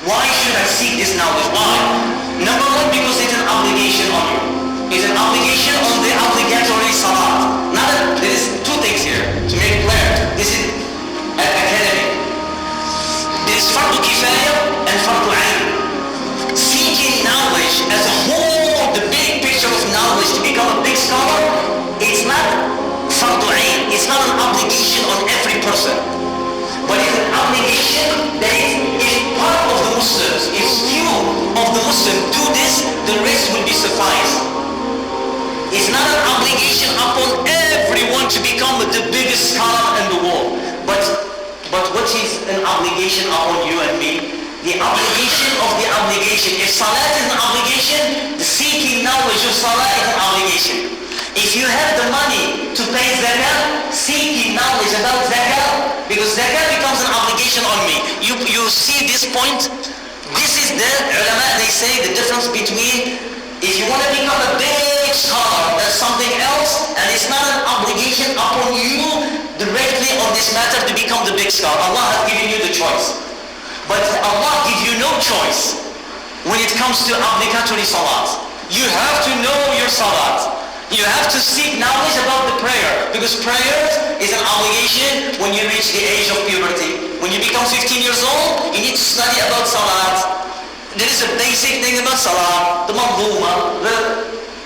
Why should I seek this knowledge? Why? Number one, because it's an obligation on you. It's an obligation on the obligatory salat. There is two things here to make it clear. This is academic. There's fardu kifaya and fardu ayn. Seeking knowledge as a whole, the big picture of knowledge to become a big scholar, it's not fardu ayn. It's not an obligation on every person. But it's an obligation that is part of the Muslims. If few of the Muslims do this, the rest will be suffice. It's not an obligation upon everyone to become the biggest scholar in the world. But what is an obligation upon you and me? The obligation of the obligation. If salat is an obligation, the seeking knowledge of salat is an obligation. If you have the money to pay zakah, seeking knowledge about zakah, because zakah becomes an obligation on me. You see this point? This is the ulama, they say the difference between if you want to become a big scholar, that's something else, and it's not an obligation upon you directly on this matter to become the big scholar. Allah has given you the choice. But Allah gives you no choice when it comes to obligatory salat. You have to know your salat. You have to seek knowledge about the prayer, because prayer is an obligation when you reach the age of puberty. When you become 15 years old, you need to study about salat. There is a basic thing about salat, the manzuma, the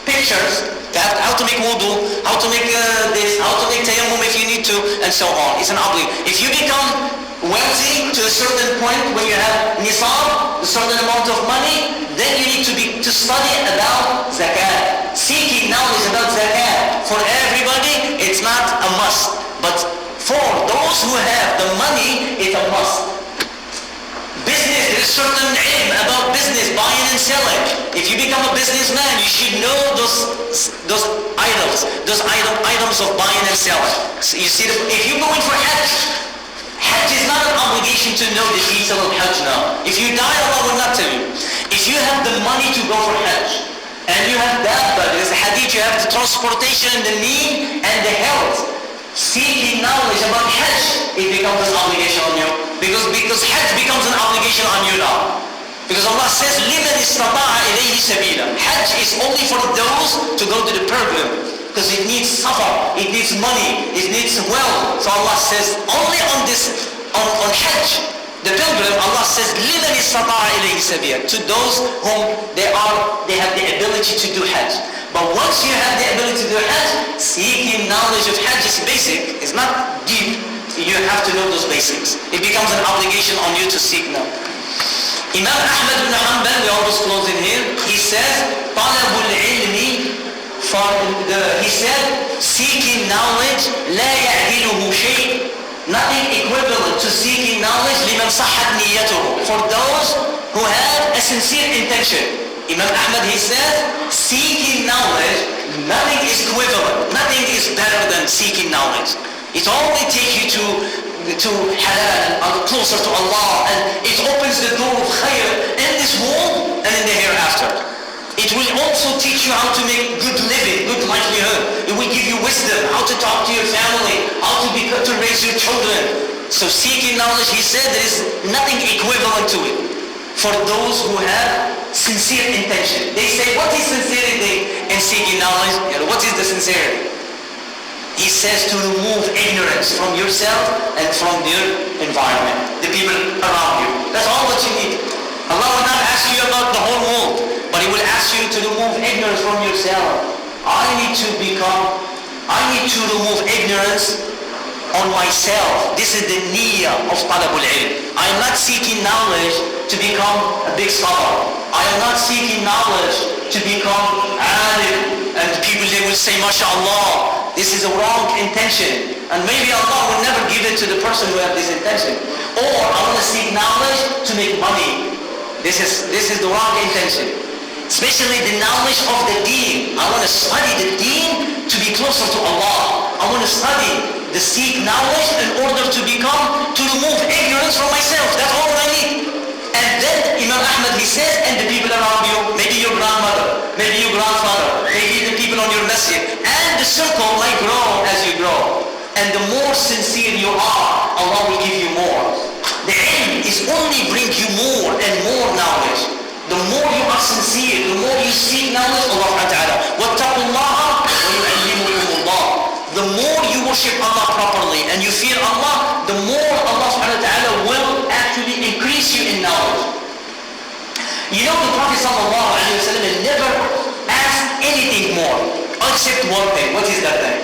pictures, how to make wudu, how to make this, how to make tayammum if you need to, and so on. It's an obligation. If you become wealthy to a certain point when you have nisab, a certain amount of money, then you need to study about zakat. Seeking knowledge about zakat for everybody, it's not a must. But for those who have the money, it's a must. Business, there is certain ilm about business, buying and selling. If you become a businessman, you should know those items of buying and selling. So you see, if you're going for Hajj is not an obligation to know the detail of Hajj now. If you die, Allah will not tell you. If you have the money to go for Hajj, and you have that, but there's a hadith, you have the transportation, the need, and the health. Seeking knowledge about Hajj, it becomes an obligation on you. Because Hajj becomes an obligation on you now. Because Allah says, لِمَنِ اسْتَطَاعَ إِلَيْهِ سَبِيلًا. Hajj is only for those to go to the pilgrim. Because it needs safar, it needs money, it needs wealth. So Allah says, only on Hajj, the pilgrim, Allah says, لِمَنِ اسْتَطَاعَ إِلَيْهِ سَبِيلًا. To those whom they have the ability to do Hajj. But once you have the ability to do Hajj, seeking knowledge of Hajj is basic, it's not deep. You have to know those basics. It becomes an obligation on you to seek now. Imam Ahmad ibn Hanbal, we almost close in here, he says, طَلَبُ الْعِلْمِ, he said, seeking knowledge, لَا يَعْدِلُهُ شَيْءٍ, nothing equivalent to seeking knowledge, لِمَنْ صَحَّتْ نِيَّتُهُ, for those who have a sincere intention. Imam Ahmad, he says, seeking knowledge, nothing is equivalent, nothing is better than seeking knowledge. It only takes you to halal and closer to Allah, and it opens the door of khair in this world and in the hereafter. It will also teach you how to make good living, good livelihood. It will give you wisdom, how to talk to your family, how to raise your children. So seeking knowledge, he said, there is nothing equivalent to it for those who have sincere intention. They say, what is sincerity in seeking knowledge? What is the sincerity? He says to remove ignorance from yourself and from your environment, the people around you. That's all what you need. Allah will not ask you about the whole world, but He will ask you to remove ignorance from yourself. I need to remove ignorance on myself. This is the niyyah of talabul ilm. I am not seeking knowledge to become a big scholar. I am not seeking knowledge to become alim, and people, they will say, MashaAllah, this is a wrong intention. And maybe Allah will never give it to the person who has this intention. Or I want to seek knowledge to make money. This is the wrong intention. Especially the knowledge of the deen. I want to study the deen to be closer to Allah. I want to study the seek knowledge in order to remove ignorance from myself. That's all I need. And then Imam Ahmad, he says, and the people around you, maybe your grandmother, maybe your grandfather, maybe the people on your masjid, and the circle might grow as you grow. And the more sincere you are, Allah will give you more. The ilm is only bring you more and more You know the Prophet ﷺ never asked anything more except one thing. What is that thing?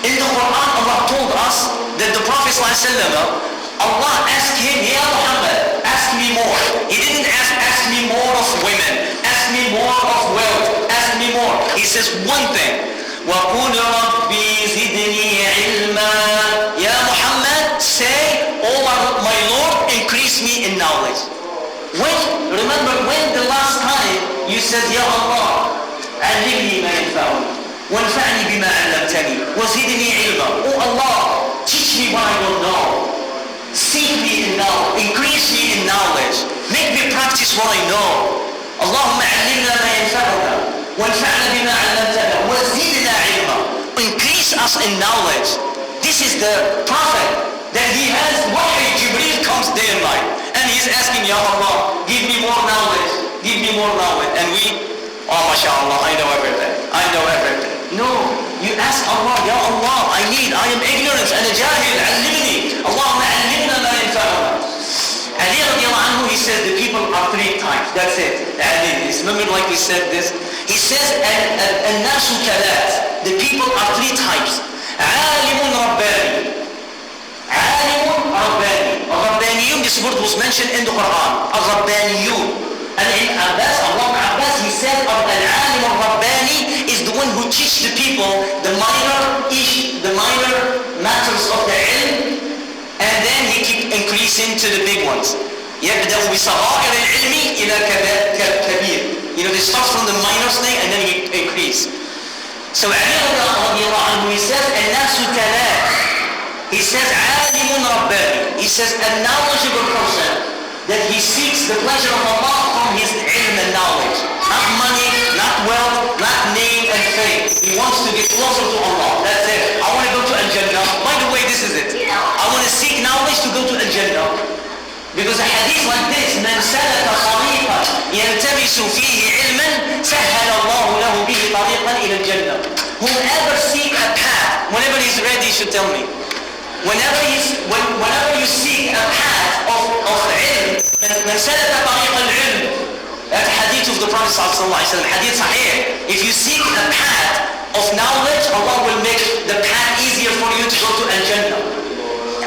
In the Quran, Allah told us that the Prophet ﷺ, Allah asked him, Ya Muhammad, ask me more. He didn't ask me more of women, ask me more of wealth, ask me more. He says one thing. وَقُلْ رَبِّي زِدْنِي عِلْمًا. Ya Muhammad, say, oh my Lord, increase me in knowledge. Remember when the last time you said, Ya Allah, علمني ما ينفعني وانفعني بما علمتني وزدني علما. Oh Allah, teach me what I don't know. Seek me in knowledge, increase me in knowledge, make me practice what I know. اللهم علمنا ما ينفعنا وانفعنا بما علمتنا وزدنا علما. Increase us in knowledge. This is the Prophet that he has wahy Jibreel comes day and night and he's asking, Ya Allah, give me more knowledge, give me more knowledge. And we, oh mashallah, I know everything, I know everything. No, you ask Allah, Ya Allah, I am ignorant, أنا جاهل, علمني. اللهم علمنا ما ينفعنا. Ali radiallahu anhu, he says the people are three types. That's it. Ali, remember like we said this? He says, الناس ثلاث. The people are three types. عالم رباني. عالم رباني. الربانيون, this word was mentioned in the Quran. الربانيون. And in Abbas, he said, العالم الرباني is the one who teaches the people the minor matters of the ilm, and then he keep increasing to the big ones. يبدأ بصغائر العلم إلى كبير. You know, they start from the minor thing and then he increase. So Ali radiallahu anhu, he says, الناس ثلاث. He says, عالم رباني. He says, a knowledgeable person that he seeks the pleasure of Allah from his ilm and knowledge. Not money, not wealth, not name and fame. He wants to get closer to Allah. That's it. I want to go to Al-Jannah. By the way, this is it. I want to seek knowledge to go to Al-Jannah. Because a hadith like this, من سلك طريقا يلتمس فيه علما سهل الله له به طريقا إلى الجنة. Whoever seek a path, whenever he's ready, he should tell me. Whenever you seek a path of ilm, من سلك طريق العلم. That's a hadith of the Prophet sallallahu alaihi wasallam. Hadith sahih. If you seek a path of knowledge, Allah will make the path easier for you to go to Al-Jannah.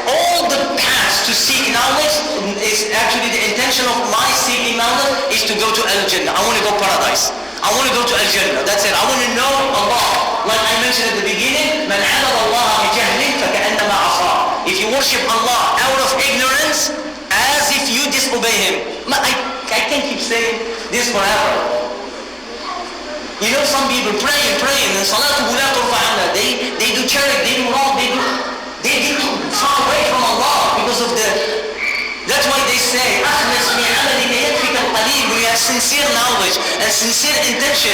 All the paths to seek knowledge is actually the intention of my seeking knowledge is to go to Al-Jannah. I want to go paradise. I want to go to Al-Jannah. That's it. I want to know Allah. Like I mentioned at the beginning, من عبد الله بجهل فكأنما عصاه. If you worship Allah out of ignorance, as if you disobey Him. I can't keep saying this forever. You know, some people praying, and salatuhu la turfa'ana. They do shirk, they do wrong, they get far away from Allah because of the. That's why they say, أخلص من عملك يكفيك القليل. When you have sincere knowledge and sincere intention,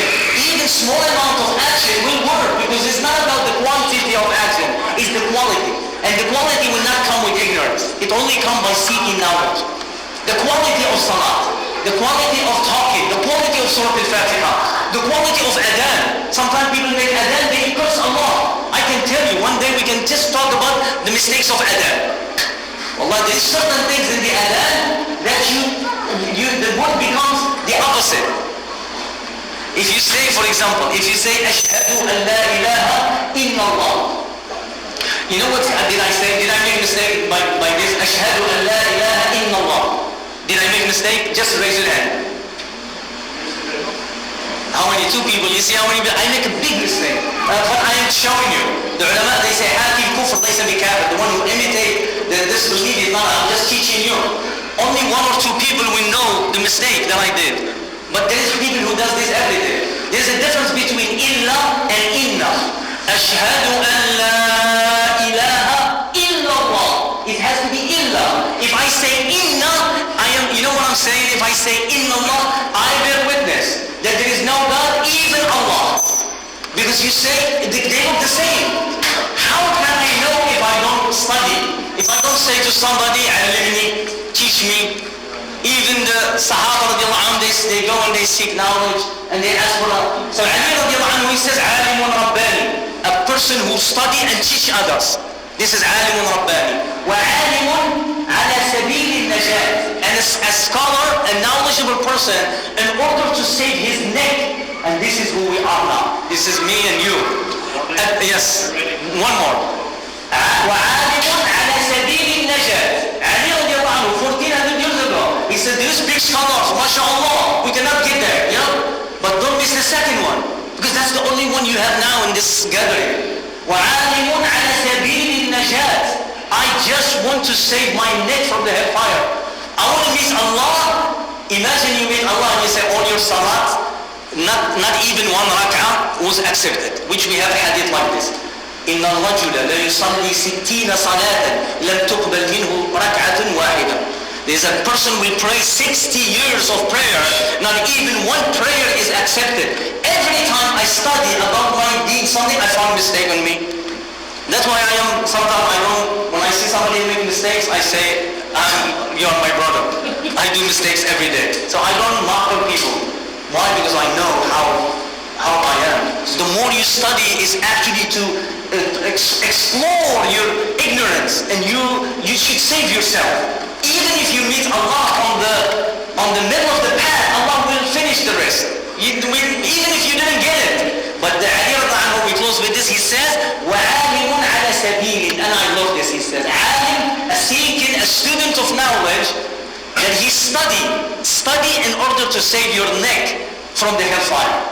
even small amount of action will work because it's not about the quantity of action, it's the quality. And the quality will not come with ignorance. It only comes by seeking knowledge. The quality of salat, the quality of talking, the quality of Surah Al-Fatiha, the quality of adhan. Sometimes people make adhan, they curse Allah. I can tell you, one day we can just talk about the mistakes of adhan. Allah, there's certain things in the adhan that the word becomes the opposite. If you say, for example, ashhadu an la ilaha illallah. You know what did I say? Did I make a mistake by this? Ashhadu an la ilaha illallah. Did I make a mistake? Just raise your hand. How many? Two people. You see how many? I make a big mistake. But I am showing you. The ulama, they say, Haki kufr laysa bikafir. The one who imitate this belief is not. I'm just teaching you. Only one or two people will know the mistake that I did. But there is people who does this every day. There's a difference between illa and inna. Ashhadu an la ilaha illallah. It has to be illa. If I say inna, you know what I'm saying? If I say illallah, I bear witness that there is no God, even Allah. Because you say, they look the same. How can I know if I don't study? If I don't say to somebody, alimni, teach me. Even the Sahaba radiallahu anhu, they go and they seek knowledge and they ask for Allah. So Ali radiallahu anhu, he says, alimun rabbani, a person who study and teach others. This is عالم رباني. وعالم على سبيل النجاة. And a scholar, a knowledgeable person, in order to save his neck. And this is who we are now. This is me and you. Yes, one more. وعالم على سبيل النجاة. Ali radiallahu anhu, 1400 years ago, he said, these big scholars, mashallah, we cannot get there, you know? But don't miss the second one, because that's the only one you have now in this gathering. وعالم على سبيل النجاة. I just want to save my neck from the hellfire. I want to meet Allah. Imagine you meet Allah and you say all your salat, not even one rak'ah was accepted, which we have a hadith like this. إن الرجل لا يصلي 60 صلاة لم تقبل منه ركعة واحدة. There's a person will pray 60 years of prayer, not even one prayer is accepted. Every time I study about my deen, something I found mistake on me. That's why sometimes I don't, when I see somebody make mistakes, I say, you're my brother. I do mistakes every day. So I don't mock people. Why? Because I know how I am. So the more you study is actually to explore your ignorance, and you should save yourself. Even if you meet Allah on the middle of the path, Allah will finish the rest. Even if you didn't get it. But the Ali radiallahu anhu, we close with this, he says, وَعَالِمٌ عَلَى سَبِيلٍ. And I love this, he says, alim, a seeking, a student of knowledge, that he study in order to save your neck from the hellfire.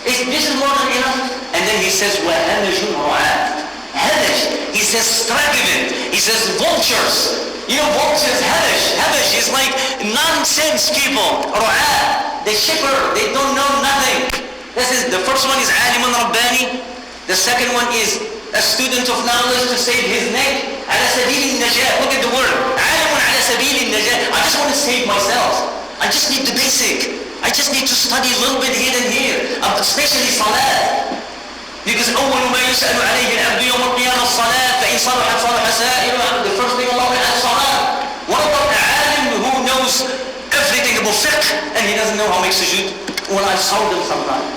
This is more than enough. And then he says, وَهَمَجٌ رُعَاتٍ. Hadash, he says stragiment, he says vultures. You know, vultures, hadash is like nonsense people. Ru'at, they shiver, they don't know nothing. This is, the first one is alimun rabbani. The second one is a student of knowledge to save his neck. Ala sabil najat. Look at the word. Alimun ala sabil najat. I just want to save myself. I just need the basic. I just need to study a little bit here and here, especially salat. Because أول ما يسأل عليه العبد يوم القيامة الصلاة فإن صلحت صلح سائر. The first thing Allah will ask salat. What about the alim who knows everything about fiqh and he doesn't know how to make sujood? Well, I saw them sometimes.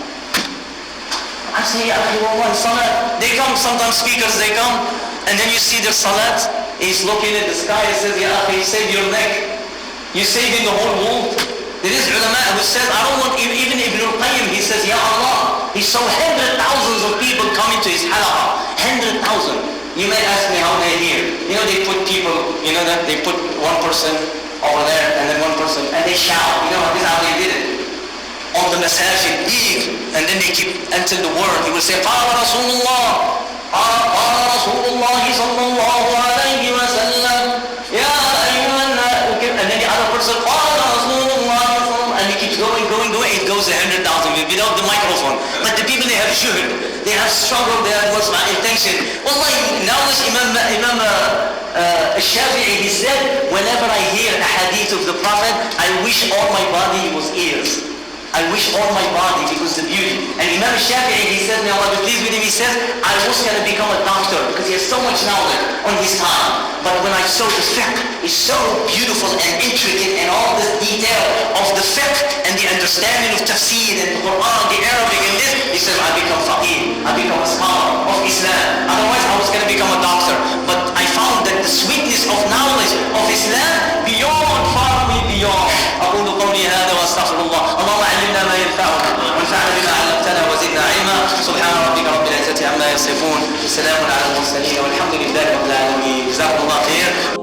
I say, Ya akhi, wallah, salat. They come, sometimes speakers, they come, and then you see their salat. He's looking at the sky and says, Ya akhi, save your neck. You're saving the whole world. There is ulama who says, I don't want, even Ibn al-Qayyim, he says, Ya Allah, he saw hundreds of thousands of people coming to his halaqah. 100,000. You may ask me how they hear. You know, they put people, you know that they put one person over there and then one person, and they shout. You know, this is how they did it. On the masajid, big, and then they keep until the word. He will say, Qala Rasulullah, Qala Rasulullah sallallahu alayhi wa sallam, Ya ayyuhan, and then the other person, Qala Rasulullah, and he keeps going, it goes 100,000 without the microphone. But the people, they have shuhud, they have struggle, they have what's my intention. Wallahi, now this Imam Shafi'i, he said, whenever I hear a hadith of the Prophet, I wish all my body was ears. I wish all my body because the beauty. And Imam Shafi'i, he says, may Allah be pleased with him, he says, I was going to become a doctor because he has so much knowledge on his time. But when I saw the fiqh, it's so beautiful and intricate and all this detail of the fiqh and the understanding of tafsir and the Quran, the Arabic and this, he says, I become faqih, I become a scholar of Islam. Otherwise, I was going to become a doctor. But I found that the sweetness of knowledge of Islam beyond, far beyond. أقول قولي هذا وأستغفر الله. اللهم علمنا ما ينفعنا وانفعنا بما علمتنا وزدنا علما. سبحان ربك رب العزة عما يصفون. سلام على المرسلين والحمد لله رب العالمين. جزاكم الله خير.